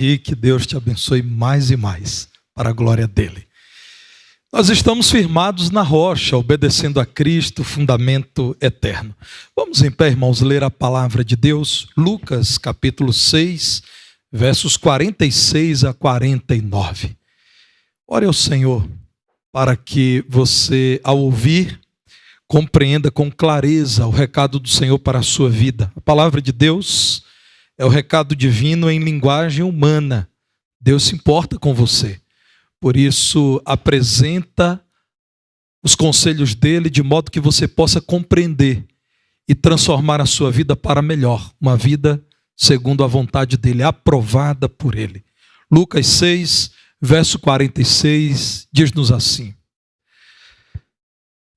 e que Deus te abençoe mais e mais, para a glória dele. Nós estamos firmados na rocha, obedecendo a Cristo, fundamento eterno. Vamos em pé, irmãos, ler a palavra de Deus, Lucas capítulo 6, versos 46 a 49. Ore ao Senhor para que você, ao ouvir, compreenda com clareza o recado do Senhor para a sua vida. A palavra de Deus é o recado divino em linguagem humana. Deus se importa com você. Por isso, apresenta os conselhos dele de modo que você possa compreender e transformar a sua vida para melhor. Uma vida segundo a vontade dele, aprovada por ele. Lucas 6, verso 46, diz-nos assim: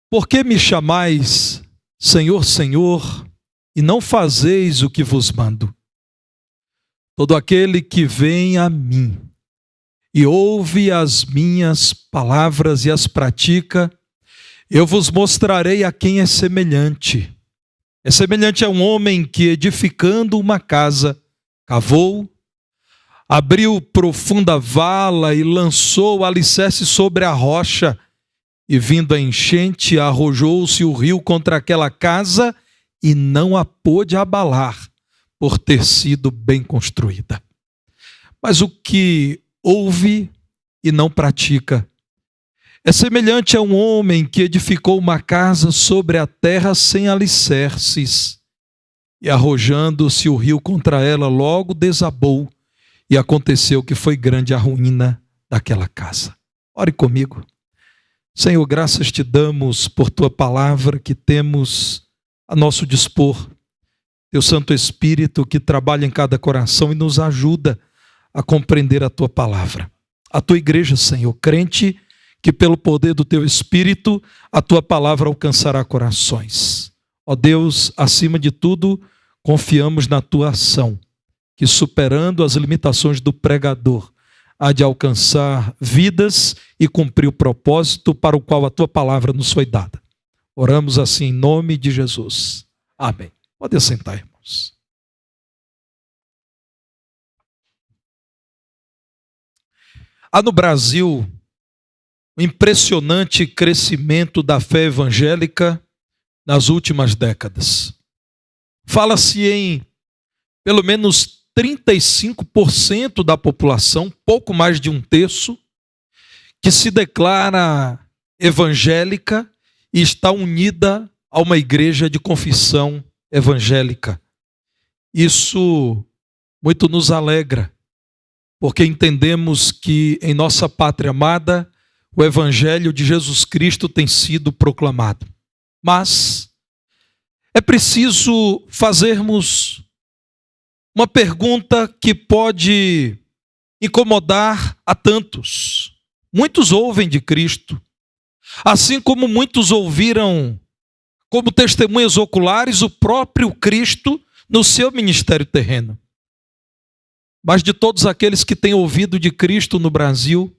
Por que me chamais Senhor, Senhor, e não fazeis o que vos mando? Todo aquele que vem a mim e ouve as minhas palavras e as pratica, eu vos mostrarei a quem é semelhante. É semelhante a um homem que, edificando uma casa, cavou, abriu profunda vala e lançou o alicerce sobre a rocha, e vindo a enchente, arrojou-se o rio contra aquela casa e não a pôde abalar, por ter sido bem construída. Mas o que ouve e não pratica é semelhante a um homem que edificou uma casa sobre a terra sem alicerces, e arrojando-se o rio contra ela, logo desabou, e aconteceu que foi grande a ruína daquela casa. Ore comigo. Senhor, graças te damos por tua palavra que temos a nosso dispor. Teu Santo Espírito que trabalha em cada coração e nos ajuda a compreender a tua palavra. A tua igreja, Senhor, crente que pelo poder do teu Espírito a tua palavra alcançará corações. Ó Deus, acima de tudo, confiamos na tua ação, que superando as limitações do pregador, há de alcançar vidas e cumprir o propósito para o qual a tua palavra nos foi dada. Oramos assim em nome de Jesus. Amém. Pode sentar, irmãos. Há no Brasil um impressionante crescimento da fé evangélica nas últimas décadas. Fala-se em pelo menos 35% da população, pouco mais de um terço, que se declara evangélica e está unida a uma igreja de confissão evangélica. Isso muito nos alegra, porque entendemos que em nossa pátria amada o evangelho de Jesus Cristo tem sido proclamado. Mas é preciso fazermos uma pergunta que pode incomodar a tantos. Muitos ouvem de Cristo, assim como muitos ouviram como testemunhas oculares o próprio Cristo no seu ministério terreno. Mas de todos aqueles que têm ouvido de Cristo no Brasil,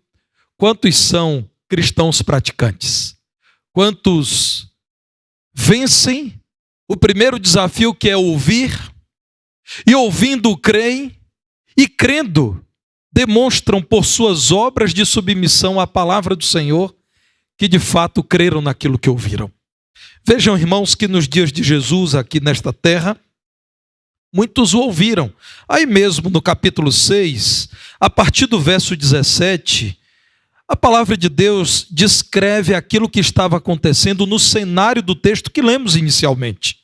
quantos são cristãos praticantes? Quantos vencem o primeiro desafio, que é ouvir, e ouvindo creem, e crendo demonstram por suas obras de submissão à palavra do Senhor que de fato creram naquilo que ouviram? Vejam, irmãos, que nos dias de Jesus aqui nesta terra, muitos o ouviram. Aí mesmo no capítulo 6, a partir do verso 17, a palavra de Deus descreve aquilo que estava acontecendo no cenário do texto que lemos inicialmente.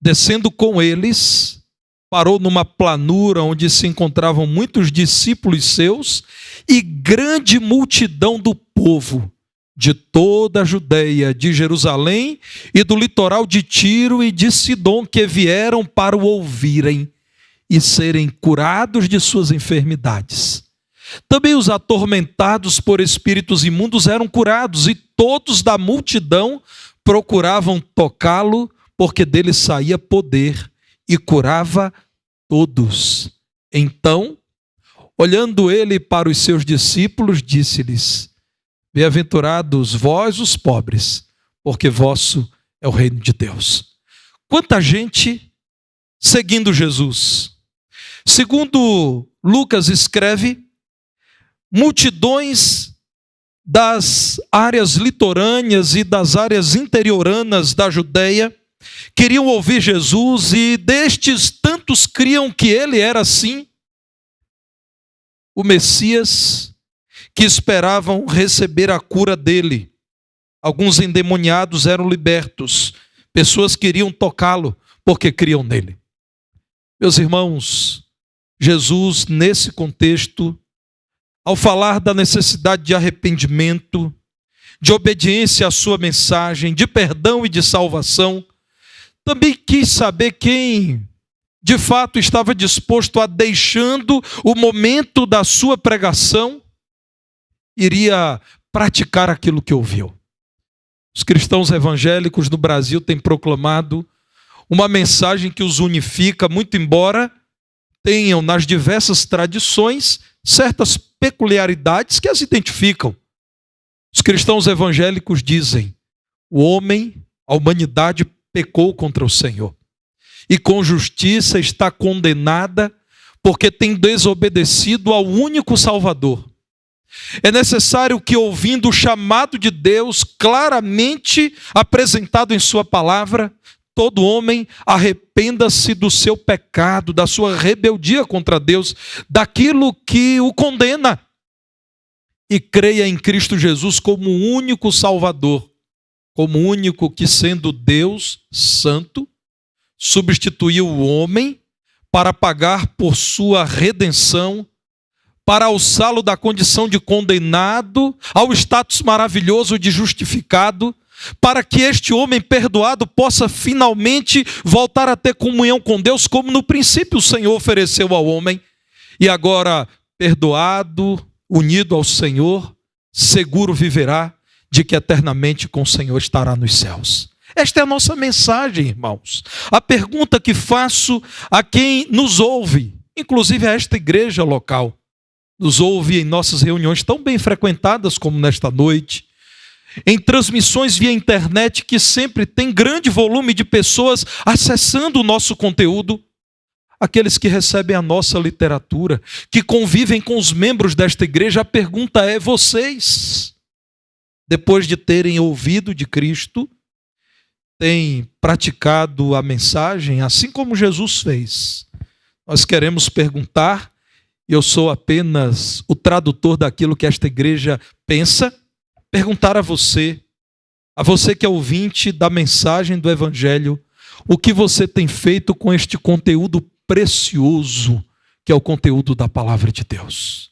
Descendo com eles, parou numa planura onde se encontravam muitos discípulos seus e grande multidão do povo, de toda a Judeia, de Jerusalém e do litoral de Tiro e de Sidom, que vieram para o ouvirem e serem curados de suas enfermidades. Também os atormentados por espíritos imundos eram curados, e todos da multidão procuravam tocá-lo, porque dele saía poder e curava todos. Então, olhando ele para os seus discípulos, disse-lhes: Bem-aventurados vós os pobres, porque vosso é o reino de Deus. Quanta gente seguindo Jesus. Segundo Lucas escreve, multidões das áreas litorâneas e das áreas interioranas da Judeia queriam ouvir Jesus, e destes tantos criam que ele era assim o Messias, que esperavam receber a cura dele. Alguns endemoniados eram libertos, pessoas queriam tocá-lo porque criam nele. Meus irmãos, Jesus, nesse contexto, ao falar da necessidade de arrependimento, de obediência à sua mensagem, de perdão e de salvação, também quis saber quem de fato estava disposto a, deixando o momento da sua pregação, iria praticar aquilo que ouviu. Os cristãos evangélicos no Brasil têm proclamado uma mensagem que os unifica, muito embora tenham nas diversas tradições certas peculiaridades que as identificam. Os cristãos evangélicos dizem: o homem, a humanidade pecou contra o Senhor e com justiça está condenada porque tem desobedecido ao único Salvador. É necessário que, ouvindo o chamado de Deus claramente apresentado em sua palavra, todo homem arrependa-se do seu pecado, da sua rebeldia contra Deus, daquilo que o condena, e creia em Cristo Jesus como o único Salvador, como o único que, sendo Deus santo, substituiu o homem para pagar por sua redenção, para alçá-lo da condição de condenado ao status maravilhoso de justificado, para que este homem perdoado possa finalmente voltar a ter comunhão com Deus, como no princípio o Senhor ofereceu ao homem, e agora perdoado, unido ao Senhor, seguro viverá de que eternamente com o Senhor estará nos céus. Esta é a nossa mensagem, irmãos. A pergunta que faço a quem nos ouve, inclusive a esta igreja local, nos ouve em nossas reuniões tão bem frequentadas como nesta noite, em transmissões via internet que sempre tem grande volume de pessoas acessando o nosso conteúdo, aqueles que recebem a nossa literatura, que convivem com os membros desta igreja, a pergunta é: vocês, depois de terem ouvido de Cristo, têm praticado a mensagem assim como Jesus fez? Nós queremos perguntar, e eu sou apenas o tradutor daquilo que esta igreja pensa, perguntar a você que é ouvinte da mensagem do Evangelho, o que você tem feito com este conteúdo precioso, que é o conteúdo da Palavra de Deus.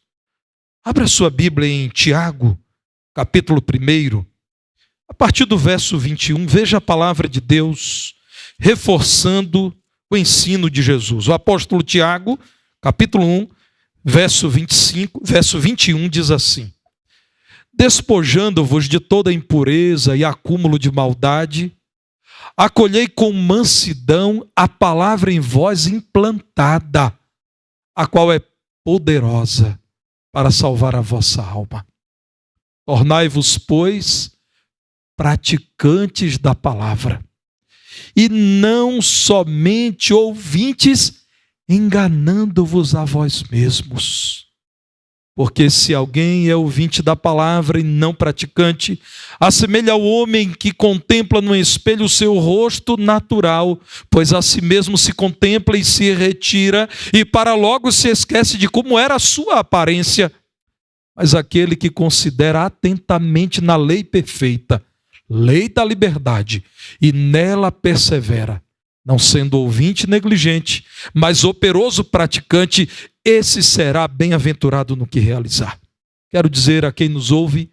Abra sua Bíblia em Tiago, capítulo 1, a partir do verso 21, veja a Palavra de Deus reforçando o ensino de Jesus. O apóstolo Tiago, capítulo 1, verso 21, diz assim: despojando-vos de toda impureza e acúmulo de maldade, acolhei com mansidão a palavra em vós implantada, a qual é poderosa para salvar a vossa alma. Tornai-vos, pois, praticantes da palavra, e não somente ouvintes, enganando-vos a vós mesmos. Porque se alguém é ouvinte da palavra e não praticante, assemelha ao homem que contempla no espelho o seu rosto natural, pois a si mesmo se contempla e se retira, e para logo se esquece de como era a sua aparência. Mas aquele que considera atentamente na lei perfeita, lei da liberdade, e nela persevera, não sendo ouvinte negligente, mas operoso praticante, esse será bem-aventurado no que realizar. Quero dizer a quem nos ouve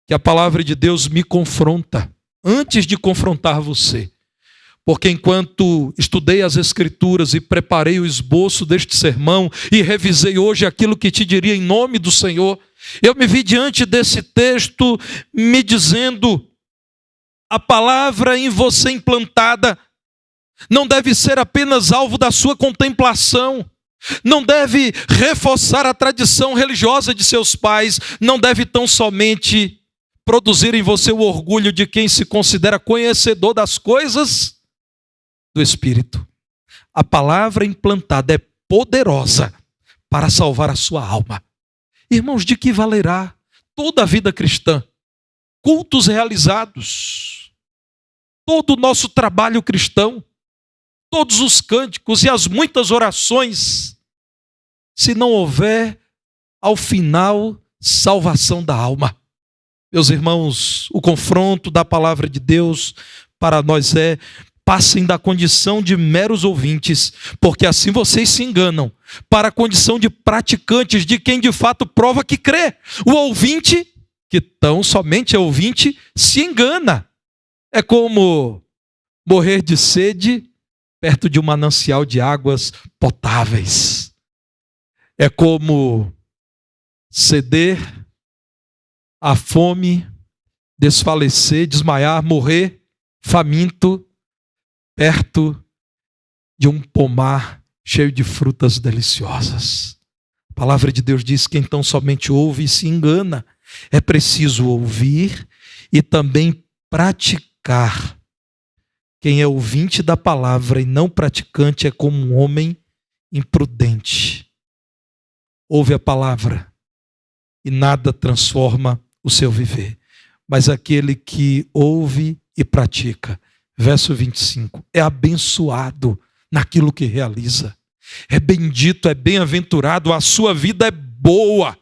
que a palavra de Deus me confronta antes de confrontar você. Porque enquanto estudei as Escrituras e preparei o esboço deste sermão e revisei hoje aquilo que te diria em nome do Senhor, eu me vi diante desse texto me dizendo: a palavra em você implantada não deve ser apenas alvo da sua contemplação, não deve reforçar a tradição religiosa de seus pais, não deve tão somente produzir em você o orgulho de quem se considera conhecedor das coisas do Espírito. A palavra implantada é poderosa para salvar a sua alma. Irmãos, de que valerá toda a vida cristã? Cultos realizados, todo o nosso trabalho cristão, todos os cânticos e as muitas orações, se não houver, ao final, salvação da alma. Meus irmãos, o confronto da palavra de Deus para nós passem da condição de meros ouvintes, porque assim vocês se enganam, para a condição de praticantes, de quem de fato prova que crê. O ouvinte, que tão somente é ouvinte, se engana. É como morrer de sede perto de um manancial de águas potáveis. É como ceder à fome, desfalecer, desmaiar, morrer faminto perto de um pomar cheio de frutas deliciosas. A palavra de Deus diz que então somente ouve e se engana. É preciso ouvir e também praticar. Quem é ouvinte da palavra e não praticante é como um homem imprudente. Ouve a palavra e nada transforma o seu viver. Mas aquele que ouve e pratica, verso 25, é abençoado naquilo que realiza. É bendito, é bem-aventurado, a sua vida é boa.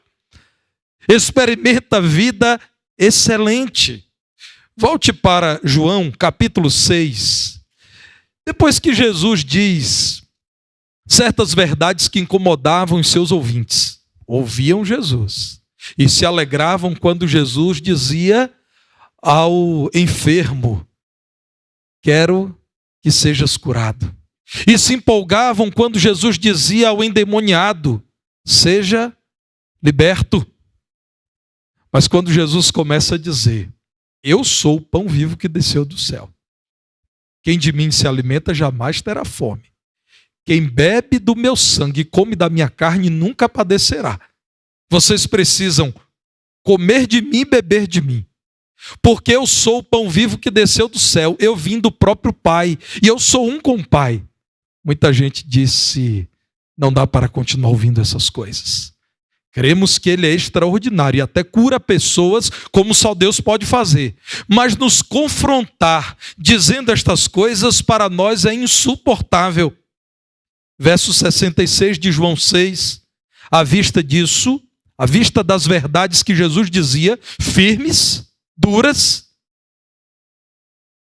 Experimenta a vida excelente. Volte para João, capítulo 6. Depois que Jesus diz certas verdades que incomodavam os seus ouvintes, ouviam Jesus e se alegravam quando Jesus dizia ao enfermo: quero que sejas curado. E se empolgavam quando Jesus dizia ao endemoniado: seja liberto. Mas quando Jesus começa a dizer: eu sou o pão vivo que desceu do céu. Quem de mim se alimenta jamais terá fome. Quem bebe do meu sangue e come da minha carne nunca padecerá. Vocês precisam comer de mim e beber de mim. Porque eu sou o pão vivo que desceu do céu. Eu vim do próprio Pai. E eu sou um com o Pai. Muita gente disse: não dá para continuar ouvindo essas coisas. Cremos que Ele é extraordinário e até cura pessoas como só Deus pode fazer. Mas nos confrontar dizendo estas coisas para nós é insuportável. Verso 66 de João 6. À vista disso, à vista das verdades que Jesus dizia, firmes, duras,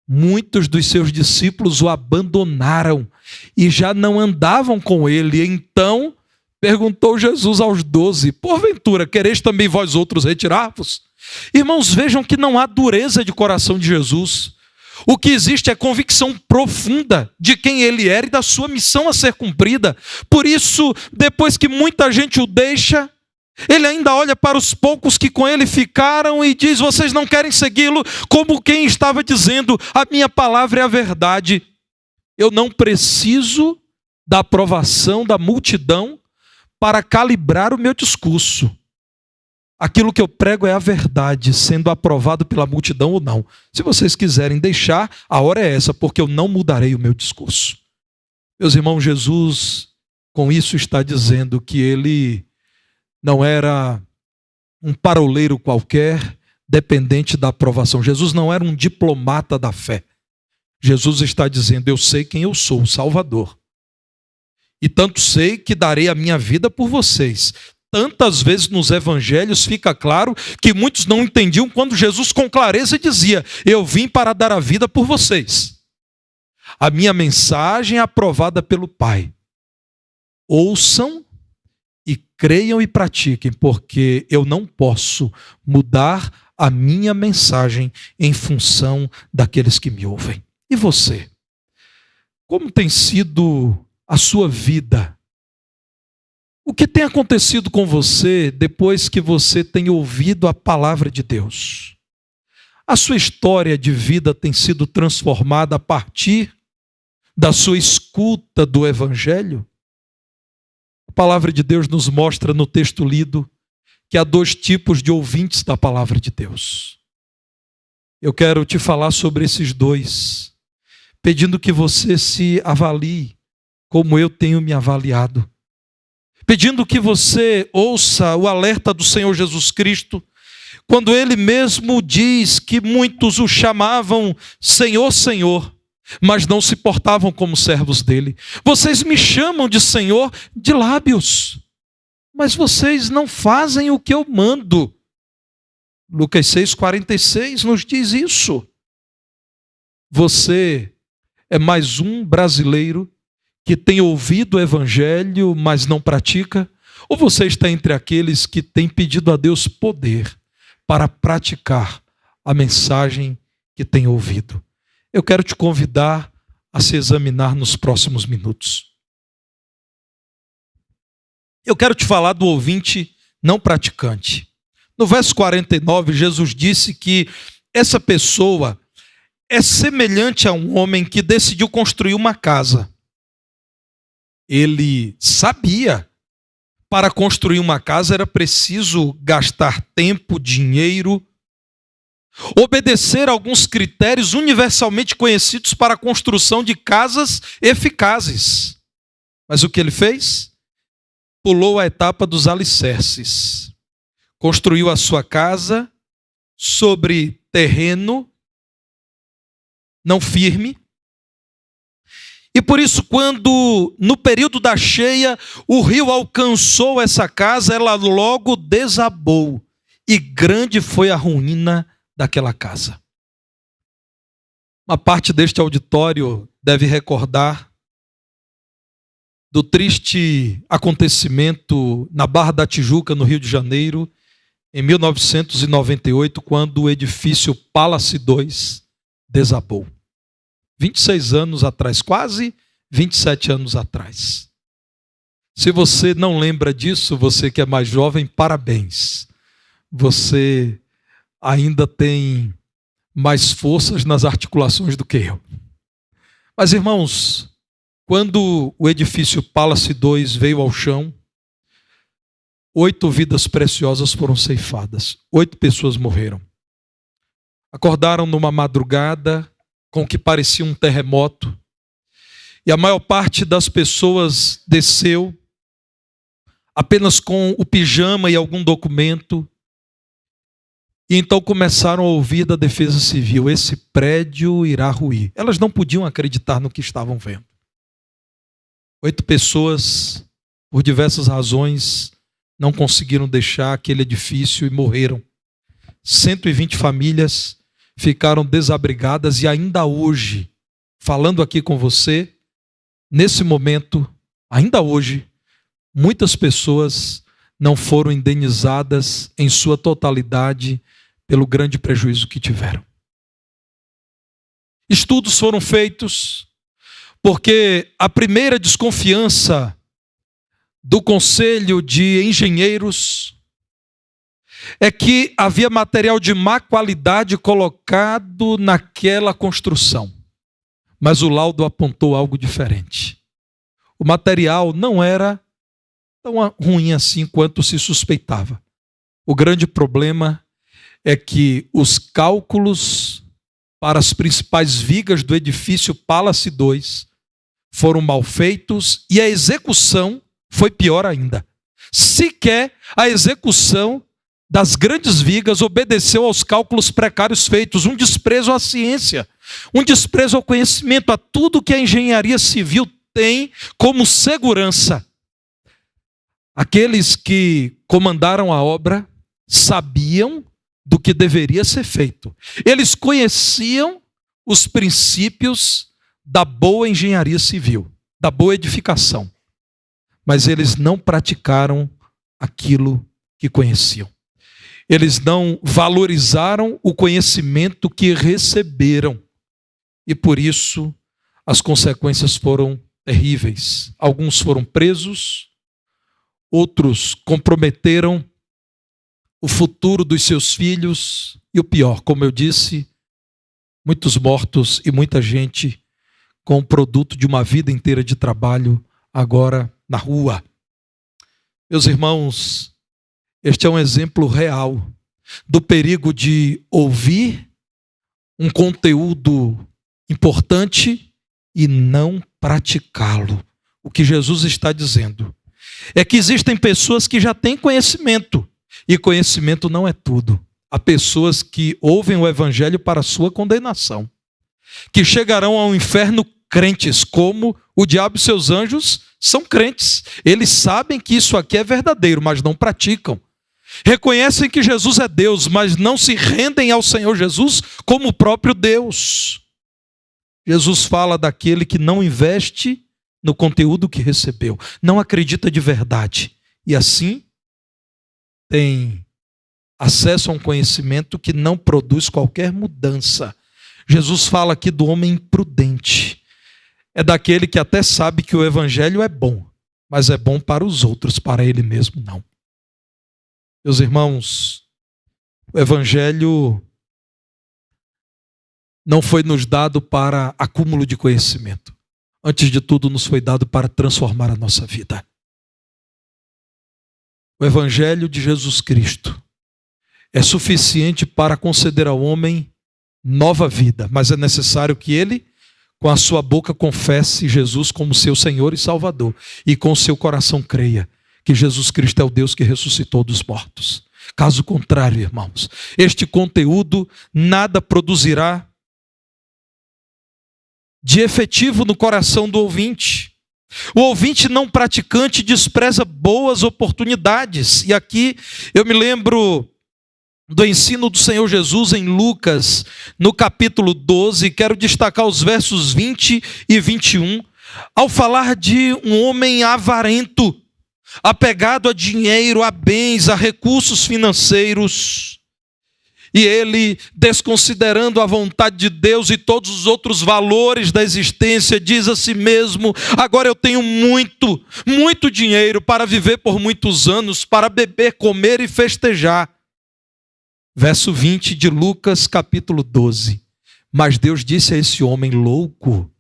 muitos dos seus discípulos o abandonaram e já não andavam com ele. Então perguntou Jesus aos 12, porventura quereis também vós outros retirar-vos? Irmãos, vejam que não há dureza de coração de Jesus. O que existe é convicção profunda de quem ele era e da sua missão a ser cumprida. Por isso, depois que muita gente o deixa, ele ainda olha para os poucos que com ele ficaram e diz: vocês não querem segui-lo, como quem estava dizendo: a minha palavra é a verdade. Eu não preciso da aprovação da multidão para calibrar o meu discurso. Aquilo que eu prego é a verdade, sendo aprovado pela multidão ou não. Se vocês quiserem deixar, a hora é essa, porque eu não mudarei o meu discurso. Meus irmãos, Jesus com isso está dizendo que ele não era um paroleiro qualquer, dependente da aprovação. Jesus não era um diplomata da fé. Jesus está dizendo: eu sei quem eu sou, o Salvador. E tanto sei que darei a minha vida por vocês. Tantas vezes nos evangelhos fica claro que muitos não entendiam quando Jesus com clareza dizia: eu vim para dar a vida por vocês. A minha mensagem é aprovada pelo Pai. Ouçam e creiam e pratiquem, porque eu não posso mudar a minha mensagem em função daqueles que me ouvem. E você? Como tem sido a sua vida? O que tem acontecido com você depois que você tem ouvido a palavra de Deus? A sua história de vida tem sido transformada a partir da sua escuta do Evangelho? A palavra de Deus nos mostra no texto lido que há dois tipos de ouvintes da palavra de Deus. Eu quero te falar sobre esses dois, pedindo que você se avalie como eu tenho me avaliado. pedindo que você ouça o alerta do Senhor Jesus Cristo, quando Ele mesmo diz que muitos o chamavam Senhor, Senhor, mas não se portavam como servos dele. Vocês me chamam de Senhor de lábios, mas vocês não fazem o que eu mando. Lucas 6,46 nos diz isso. Você é mais um brasileiro que tem ouvido o evangelho, mas não pratica? Ou você está entre aqueles que têm pedido a Deus poder para praticar a mensagem que tem ouvido? Eu quero te convidar a se examinar nos próximos minutos. Eu quero te falar do ouvinte não praticante. No verso 49, Jesus disse que essa pessoa é semelhante a um homem que decidiu construir uma casa. Ele sabia, para construir uma casa era preciso gastar tempo, dinheiro, obedecer a alguns critérios universalmente conhecidos para a construção de casas eficazes. Mas o que ele fez? Pulou a etapa dos alicerces. Construiu a sua casa sobre terreno não firme. E por isso, quando no período da cheia o rio alcançou essa casa, ela logo desabou. E grande foi a ruína daquela casa. Uma parte deste auditório deve recordar do triste acontecimento na Barra da Tijuca, no Rio de Janeiro, em 1998, quando o edifício Palace 2 desabou. 26 anos atrás, quase 27 anos atrás. Se você não lembra disso, você que é mais jovem, parabéns. Você ainda tem mais forças nas articulações do que eu. Mas, irmãos, quando o edifício Palace 2 veio ao chão, 8 vidas preciosas foram ceifadas. 8 pessoas morreram. Acordaram numa madrugada com o que parecia um terremoto. E a maior parte das pessoas desceu apenas com o pijama e algum documento. E então começaram a ouvir da Defesa Civil: esse prédio irá ruir. Elas não podiam acreditar no que estavam vendo. 8 pessoas, por diversas razões, não conseguiram deixar aquele edifício e morreram. 120 famílias ficaram desabrigadas e ainda hoje, falando aqui com você, nesse momento, ainda hoje, muitas pessoas não foram indenizadas em sua totalidade pelo grande prejuízo que tiveram. Estudos foram feitos, porque a primeira desconfiança do Conselho de Engenheiros é que havia material de má qualidade colocado naquela construção. Mas o laudo apontou algo diferente. O material não era tão ruim assim quanto se suspeitava. O grande problema é que os cálculos para as principais vigas do edifício Palace 2 foram mal feitos e a execução foi pior ainda. Sequer a execução das grandes vigas obedeceu aos cálculos precários feitos, um desprezo à ciência, um desprezo ao conhecimento, a tudo que a engenharia civil tem como segurança. Aqueles que comandaram a obra sabiam do que deveria ser feito. Eles conheciam os princípios da boa engenharia civil, da boa edificação, mas eles não praticaram aquilo que conheciam. Eles não valorizaram o conhecimento que receberam. E por isso as consequências foram terríveis. Alguns foram presos, outros comprometeram o futuro dos seus filhos. E o pior, como eu disse, muitos mortos e muita gente com o produto de uma vida inteira de trabalho agora na rua. Meus irmãos, este é um exemplo real do perigo de ouvir um conteúdo importante e não praticá-lo. O que Jesus está dizendo é que existem pessoas que já têm conhecimento, e conhecimento não é tudo. Há pessoas que ouvem o evangelho para a sua condenação, que chegarão ao inferno crentes, como o diabo e seus anjos são crentes. Eles sabem que isso aqui é verdadeiro, mas não praticam. Reconhecem que Jesus é Deus, mas não se rendem ao Senhor Jesus como o próprio Deus. Jesus fala daquele que não investe no conteúdo que recebeu, não acredita de verdade, e assim tem acesso a um conhecimento que não produz qualquer mudança. Jesus fala aqui do homem imprudente. É daquele que até sabe que o evangelho é bom, mas é bom para os outros, para ele mesmo não. Meus irmãos, o evangelho não foi nos dado para acúmulo de conhecimento. Antes de tudo, nos foi dado para transformar a nossa vida. O evangelho de Jesus Cristo é suficiente para conceder ao homem nova vida, mas é necessário que ele, com a sua boca, confesse Jesus como seu Senhor e Salvador, e com o seu coração creia que Jesus Cristo é o Deus que ressuscitou dos mortos. Caso contrário, irmãos, este conteúdo nada produzirá de efetivo no coração do ouvinte. O ouvinte não praticante despreza boas oportunidades. E aqui eu me lembro do ensino do Senhor Jesus em Lucas, no capítulo 12, quero destacar os versos 20 e 21, ao falar de um homem avarento, apegado a dinheiro, a bens, a recursos financeiros, e ele, desconsiderando a vontade de Deus e todos os outros valores da existência, diz a si mesmo: agora eu tenho muito dinheiro para viver por muitos anos, para beber, comer e festejar. Verso 20 de Lucas, capítulo 12. Mas Deus disse a esse homem louco,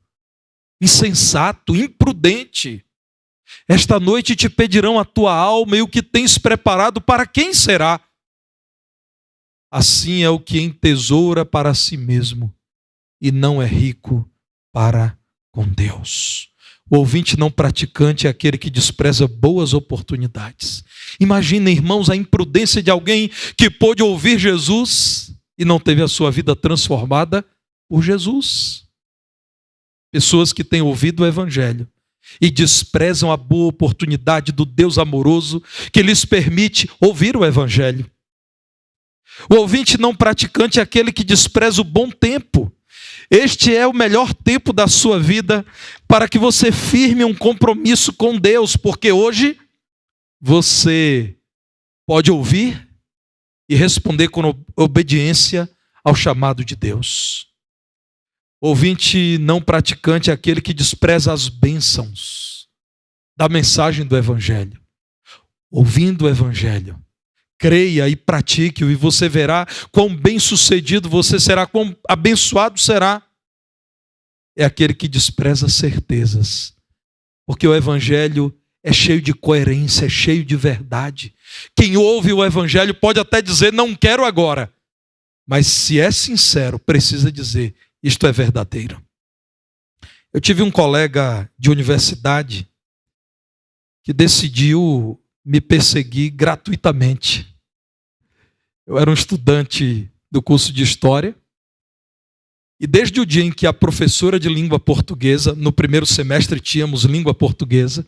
insensato, imprudente: esta noite te pedirão a tua alma, e o que tens preparado para quem será? Assim é o que entesoura para si mesmo e não é rico para com Deus. O ouvinte não praticante é aquele que despreza boas oportunidades. Imaginem, irmãos, a imprudência de alguém que pôde ouvir Jesus e não teve a sua vida transformada por Jesus. Pessoas que têm ouvido o evangelho e desprezam a boa oportunidade do Deus amoroso que lhes permite ouvir o evangelho. O ouvinte não praticante é aquele que despreza o bom tempo. Este é o melhor tempo da sua vida para que você firme um compromisso com Deus, porque hoje você pode ouvir e responder com obediência ao chamado de Deus. O ouvinte não praticante é aquele que despreza as bênçãos da mensagem do evangelho. Ouvindo o evangelho, creia e pratique-o, e você verá quão bem-sucedido você será, quão abençoado será. É aquele que despreza certezas, porque o evangelho é cheio de coerência, é cheio de verdade. Quem ouve o evangelho pode até dizer: não quero agora, mas se é sincero, precisa dizer: isto é verdadeiro. Eu tive um colega de universidade que decidiu me perseguir gratuitamente. Eu era um estudante do curso de História, e desde o dia em que a professora de língua portuguesa, no primeiro semestre tínhamos língua portuguesa,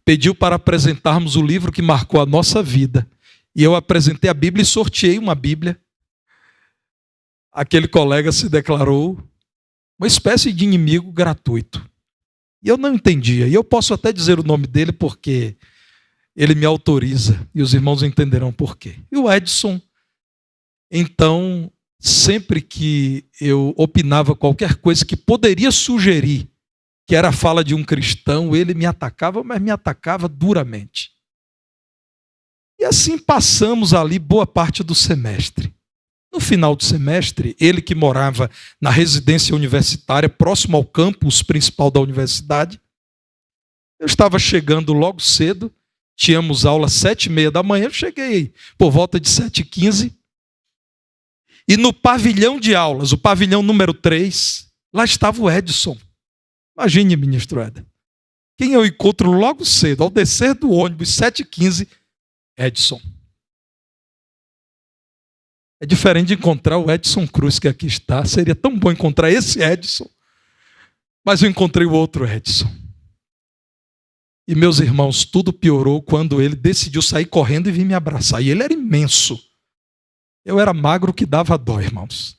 pediu para apresentarmos o livro que marcou a nossa vida, e eu apresentei a Bíblia e sorteei uma Bíblia. Aquele colega se declarou uma espécie de inimigo gratuito. E eu não entendia, e eu posso até dizer o nome dele porque ele me autoriza, e os irmãos entenderão por quê. E o Edson, então, sempre que eu opinava qualquer coisa que poderia sugerir que era a fala de um cristão, ele me atacava, mas me atacava duramente. E assim passamos ali boa parte do semestre. No final do semestre, ele que morava na residência universitária, próximo ao campus principal da universidade, eu estava chegando logo cedo, tínhamos aula às 7h30 da manhã, eu cheguei por volta de 7h15, e no pavilhão de aulas, o pavilhão número 3, lá estava o Edson. Imagine, ministro Éder. Quem eu encontro logo cedo, ao descer do ônibus, 7h15, Edson. É diferente de encontrar o Edson Cruz, que aqui está. Seria tão bom encontrar esse Edson. Mas eu encontrei o outro Edson. E, meus irmãos, tudo piorou quando ele decidiu sair correndo e vir me abraçar. E ele era imenso. Eu era magro que dava dó, irmãos.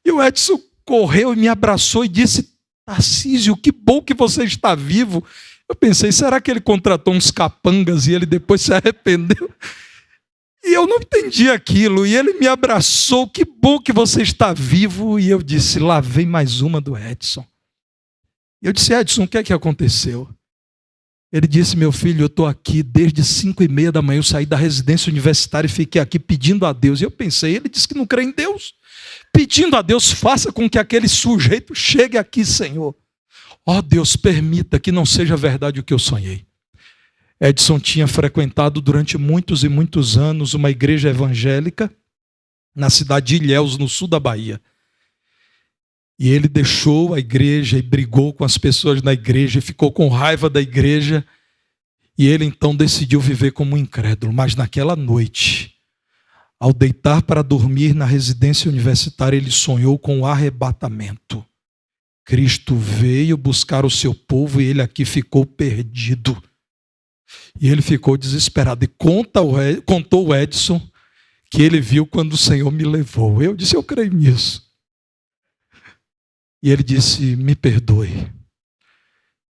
E o Edson correu e me abraçou e disse: Tarcísio, que bom que você está vivo. Eu pensei, será que ele contratou uns capangas e ele depois se arrependeu? E eu não entendi aquilo. E ele me abraçou, que bom que você está vivo. E eu disse, lá vem mais uma do Edson. Eu disse, Edson, o que é que aconteceu? Ele disse, meu filho, eu estou aqui desde 5h30 da manhã, eu saí da residência universitária e fiquei aqui pedindo a Deus. E eu pensei, ele disse que não crê em Deus. Pedindo a Deus, faça com que aquele sujeito chegue aqui, Senhor. Ó Deus, permita que não seja verdade o que eu sonhei. Edson tinha frequentado durante muitos e muitos anos uma igreja evangélica na cidade de Ilhéus, no sul da Bahia. E ele deixou a igreja e brigou com as pessoas na igreja, e ficou com raiva da igreja. E ele então decidiu viver como um incrédulo. Mas naquela noite, ao deitar para dormir na residência universitária, ele sonhou com o arrebatamento. Cristo veio buscar o seu povo e ele aqui ficou perdido. E ele ficou desesperado. E contou o Edson que ele viu quando o Senhor me levou. Eu disse, eu creio nisso. E ele disse, me perdoe.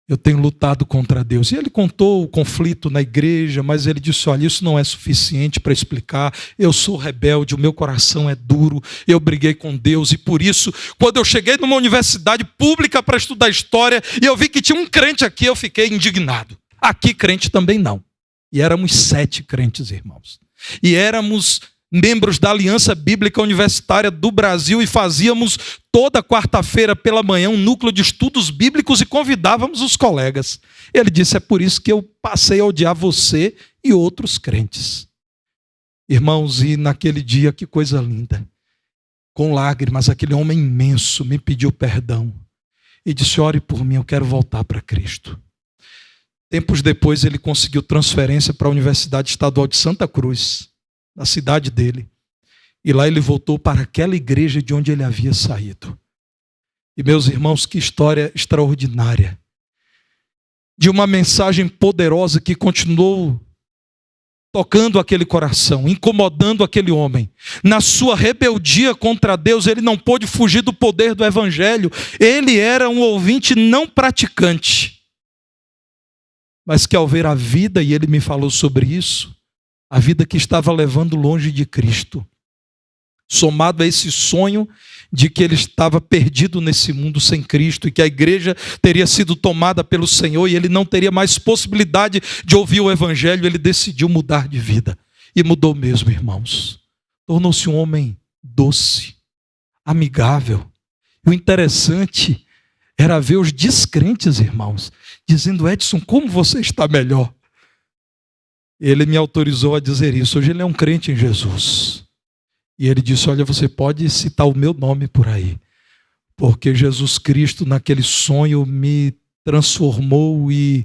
Eu tenho lutado contra Deus. E ele contou o conflito na igreja, mas ele disse, olha, isso não é suficiente para explicar. Eu sou rebelde, o meu coração é duro, eu briguei com Deus. E por isso, quando eu cheguei numa universidade pública para estudar história, e eu vi que tinha um crente aqui, eu fiquei indignado. Aqui crente também não. E éramos 7 crentes, irmãos. E éramos membros da Aliança Bíblica Universitária do Brasil e fazíamos toda quarta-feira pela manhã um núcleo de estudos bíblicos e convidávamos os colegas. Ele disse, é por isso que eu passei a odiar você e outros crentes. Irmãos, e naquele dia, que coisa linda. Com lágrimas, aquele homem imenso me pediu perdão e disse, ore por mim, eu quero voltar para Cristo. Tempos depois ele conseguiu transferência para a Universidade Estadual de Santa Cruz, na cidade dele. E lá ele voltou para aquela igreja de onde ele havia saído. E meus irmãos, que história extraordinária. De uma mensagem poderosa que continuou tocando aquele coração, incomodando aquele homem. Na sua rebeldia contra Deus, ele não pôde fugir do poder do evangelho. Ele era um ouvinte não praticante. Mas que ao ver a vida, e ele me falou sobre isso, a vida que estava levando longe de Cristo, somado a esse sonho de que ele estava perdido nesse mundo sem Cristo e que a igreja teria sido tomada pelo Senhor e ele não teria mais possibilidade de ouvir o evangelho, ele decidiu mudar de vida. E mudou mesmo, irmãos. Tornou-se um homem doce, amigável. E o interessante era ver os descrentes, irmãos, dizendo, Edson, como você está melhor? Ele me autorizou a dizer isso. Hoje ele é um crente em Jesus. E ele disse, olha, você pode citar o meu nome por aí, porque Jesus Cristo naquele sonho me transformou e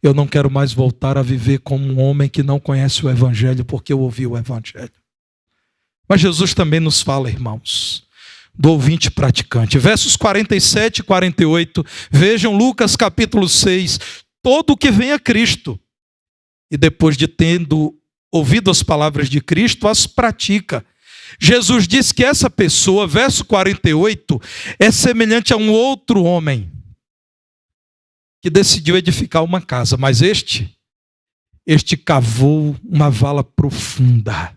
eu não quero mais voltar a viver como um homem que não conhece o evangelho, porque eu ouvi o evangelho. Mas Jesus também nos fala, irmãos, do ouvinte praticante. Versos 47 e 48, vejam Lucas capítulo 6, todo o que vem a Cristo, e depois de tendo ouvido as palavras de Cristo, as pratica. Jesus diz que essa pessoa, verso 48, é semelhante a um outro homem que decidiu edificar uma casa, mas este cavou uma vala profunda.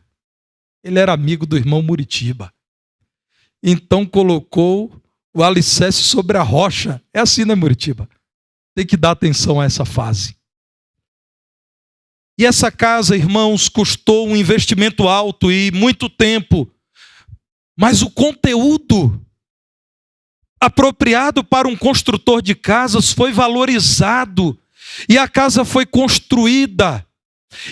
Ele era amigo do irmão Muritiba. Então colocou o alicerce sobre a rocha. É assim, né, Muritiba? Tem que dar atenção a essa fase. E essa casa, irmãos, custou um investimento alto e muito tempo. Mas o conteúdo apropriado para um construtor de casas foi valorizado. E a casa foi construída.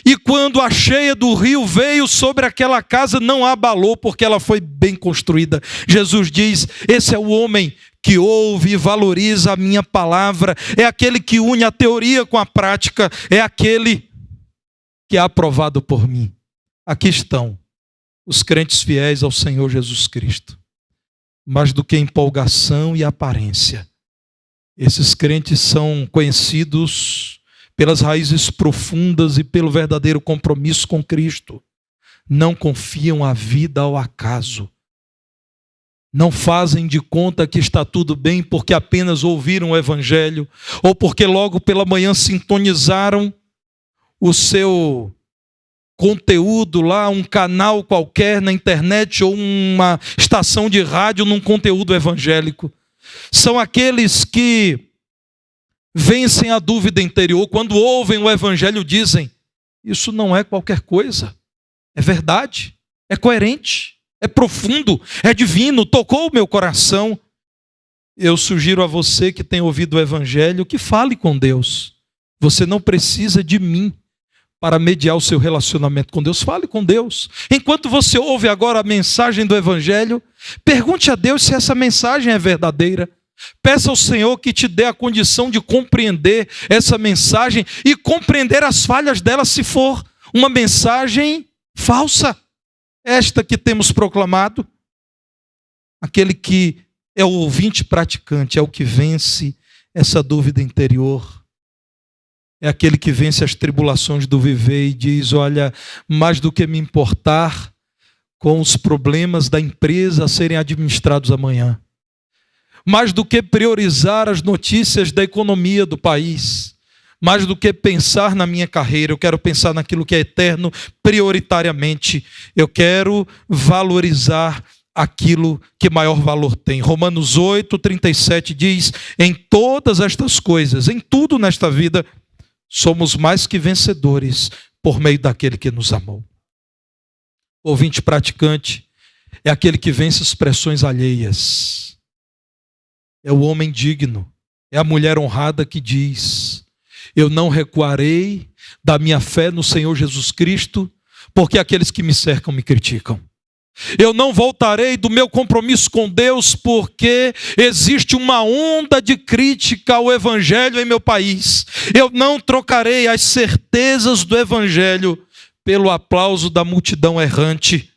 E quando a cheia do rio veio sobre aquela casa, não a abalou, porque ela foi bem construída. Jesus diz, esse é o homem que ouve e valoriza a minha palavra, é aquele que une a teoria com a prática, é aquele que é aprovado por mim. Aqui estão os crentes fiéis ao Senhor Jesus Cristo. Mais do que empolgação e aparência, esses crentes são conhecidos pelas raízes profundas e pelo verdadeiro compromisso com Cristo. Não confiam a vida ao acaso. Não fazem de conta que está tudo bem porque apenas ouviram o Evangelho ou porque logo pela manhã sintonizaram o seu conteúdo lá, um canal qualquer na internet ou uma estação de rádio num conteúdo evangélico. São aqueles que vencem a dúvida interior. Quando ouvem o Evangelho dizem, isso não é qualquer coisa, é verdade, é coerente, é profundo, é divino, tocou o meu coração. Eu sugiro a você que tem ouvido o Evangelho que fale com Deus. Você não precisa de mim para mediar o seu relacionamento com Deus. Fale com Deus. Enquanto você ouve agora a mensagem do Evangelho, pergunte a Deus se essa mensagem é verdadeira. Peça ao Senhor que te dê a condição de compreender essa mensagem e compreender as falhas dela se for uma mensagem falsa. Esta que temos proclamado. Aquele que é o ouvinte praticante, é o que vence essa dúvida interior. É aquele que vence as tribulações do viver e diz, olha, mais do que me importar com os problemas da empresa a serem administrados amanhã, mais do que priorizar as notícias da economia do país, mais do que pensar na minha carreira, eu quero pensar naquilo que é eterno prioritariamente. Eu quero valorizar aquilo que maior valor tem. Romanos 8:37 diz, em todas estas coisas, em tudo nesta vida, somos mais que vencedores por meio daquele que nos amou. O ouvinte praticante é aquele que vence as pressões alheias. É o homem digno, é a mulher honrada que diz, eu não recuarei da minha fé no Senhor Jesus Cristo, porque aqueles que me cercam me criticam. Eu não voltarei do meu compromisso com Deus porque existe uma onda de crítica ao Evangelho em meu país. Eu não trocarei as certezas do Evangelho pelo aplauso da multidão errante.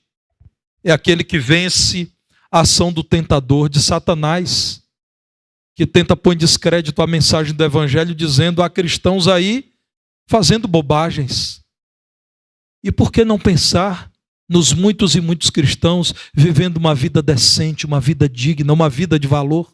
É aquele que vence a ação do tentador, de Satanás, que tenta pôr em descrédito a mensagem do Evangelho dizendo há cristãos aí fazendo bobagens. E por que não pensar nos muitos e muitos cristãos vivendo uma vida decente, uma vida digna, uma vida de valor?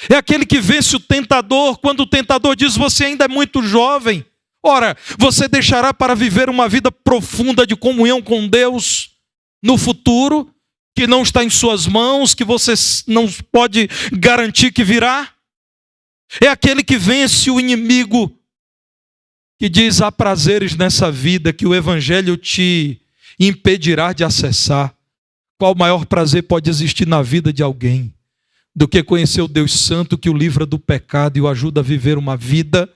É aquele que vence o tentador quando o tentador diz, você ainda é muito jovem. Ora, você deixará para viver uma vida profunda de comunhão com Deus no futuro, que não está em suas mãos, que você não pode garantir que virá? É aquele que vence o inimigo, que diz, há prazeres nessa vida que o Evangelho te impedirá de acessar. Qual maior prazer pode existir na vida de alguém do que conhecer o Deus Santo que o livra do pecado e o ajuda a viver uma vida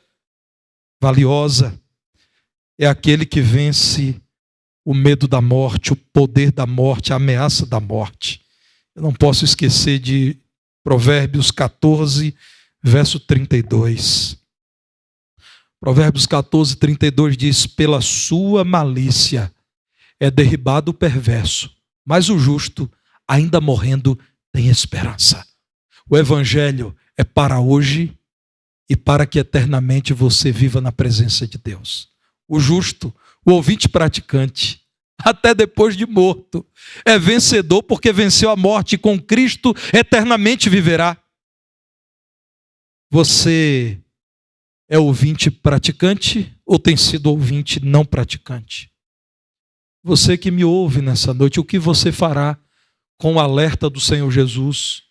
valiosa? É aquele que vence o medo da morte, o poder da morte, a ameaça da morte. Eu não posso esquecer de Provérbios 14, verso 32. Provérbios 14, 32 diz, pela sua malícia é derribado o perverso, mas o justo, ainda morrendo, tem esperança. O Evangelho é para hoje e para que eternamente você viva na presença de Deus. O justo, o ouvinte praticante, até depois de morto, é vencedor porque venceu a morte e com Cristo eternamente viverá. Você é ouvinte praticante ou tem sido ouvinte não praticante? Você que me ouve nessa noite, o que você fará com o alerta do Senhor Jesus,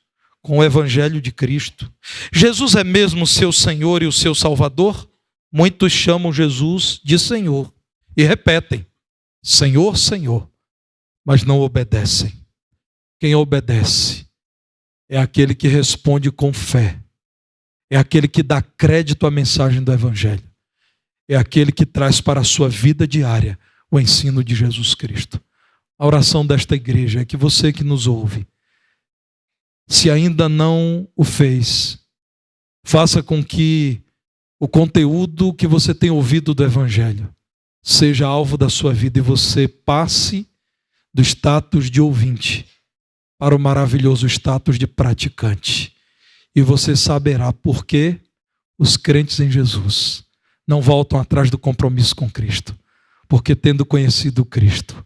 com o Evangelho de Cristo? Jesus é mesmo o seu Senhor e o seu Salvador? Muitos chamam Jesus de Senhor e repetem, Senhor, Senhor, mas não obedecem. Quem obedece é aquele que responde com fé, é aquele que dá crédito à mensagem do Evangelho, é aquele que traz para a sua vida diária o ensino de Jesus Cristo. A oração desta igreja é que você que nos ouve Se ainda não o fez, faça com que o conteúdo que você tem ouvido do Evangelho seja alvo da sua vida e você passe do status de ouvinte para o maravilhoso status de praticante. E você saberá por que os crentes em Jesus não voltam atrás do compromisso com Cristo. Porque tendo conhecido Cristo,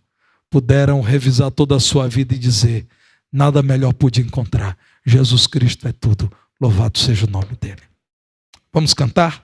puderam revisar toda a sua vida e dizer: nada melhor pude encontrar. Jesus Cristo é tudo. Louvado seja o nome dele. Vamos cantar?